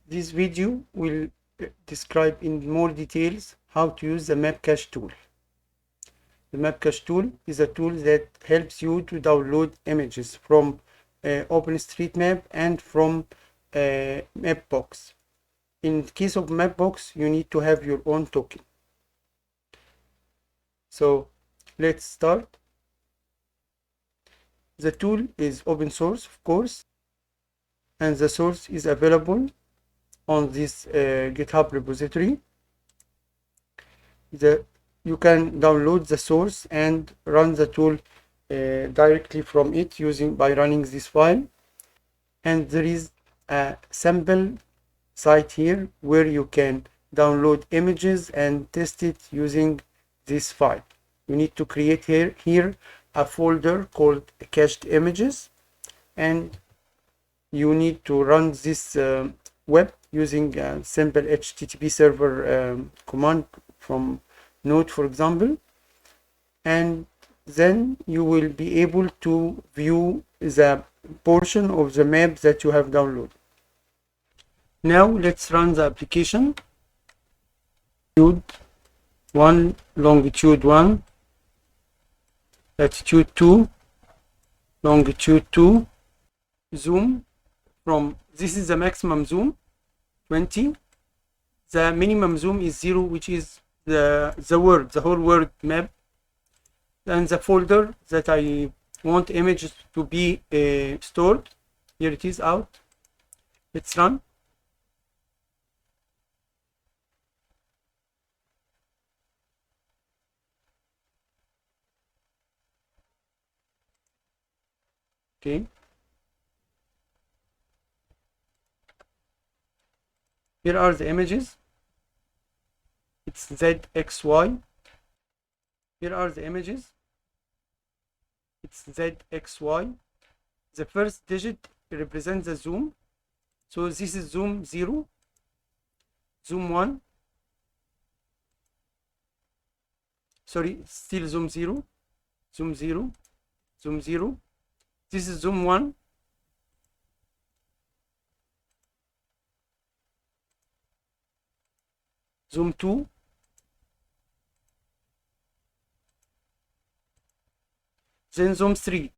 This video will describe in more details how to use the map cache tool. The map cache tool is a tool that helps you to download images from OpenStreetMap and from Mapbox. In case of Mapbox, you need to have your own token. So let's start. The tool is open source, of course, and the source is available on this GitHub repository. You can download the source and run the tool directly from it by running this file. And there is a sample site here where you can download images and test it using this file. You need to create here a folder called cached images, and you need to run this web using a simple HTTP server command from Node, for example, and then you will be able to view the portion of the map that you have downloaded. Now let's run the application. Longitude 1, latitude 2, longitude 2, zoom from, this is the maximum zoom, 20. The minimum zoom is 0, which is the whole world map. And the folder that I want images to be stored, here it is out. Let's run. Okay. Here are the images. It's ZXY. Here are the images. It's ZXY. The first digit represents the zoom. So this is zoom 0, zoom 1. Sorry, still zoom 0, zoom 0, zoom 0. This is zoom 1. Zoom 2. Then zoom 3. It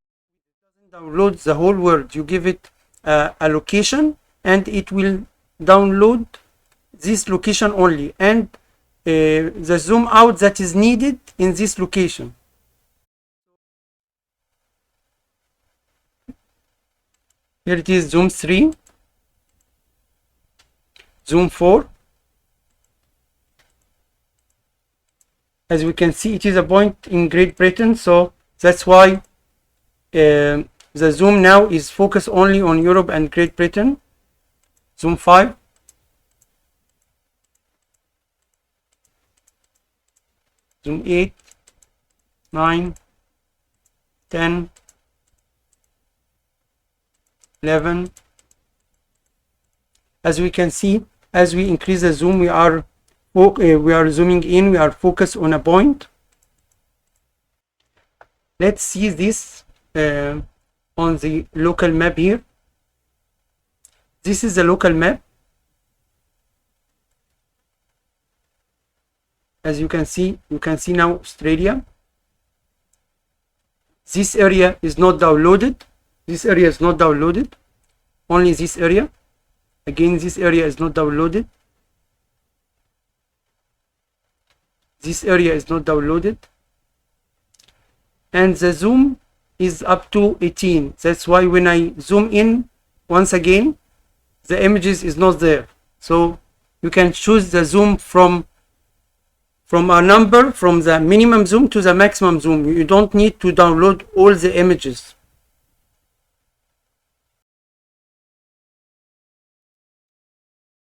doesn't download the whole world. You give it a location and it will download this location only, and the zoom out that is needed in this location. Here it is, zoom 3, zoom 4. As we can see, it is a point in Great Britain, so that's why the zoom now is focused only on Europe and Great Britain. Zoom 5. Zoom 8, 9, 10, 11. As we can see, as we increase the zoom, we are zooming in, we are focused on a point. Let's see this on the local map here. This is the local map. As you can see now Australia. This area is not downloaded. This area is not downloaded. Only this area. Again, this area is not downloaded. This area is not downloaded. And the zoom is up to 18. That's why when I zoom in once again, the images is not there. So you can choose the zoom from a number, from the minimum zoom to the maximum zoom. You don't need to download all the images.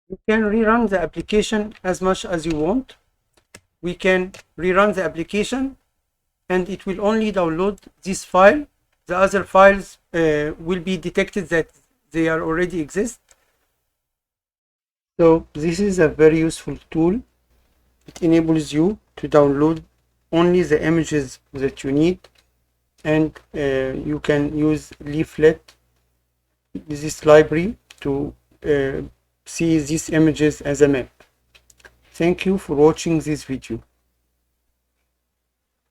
You can rerun the application as much as you want. We can rerun the application and it will only download this file. The other files will be detected that they are already exist. So this is a very useful tool. It enables you to download only the images that you need, and you can use Leaflet, this library, to see these images as a map. Thank you for watching this video.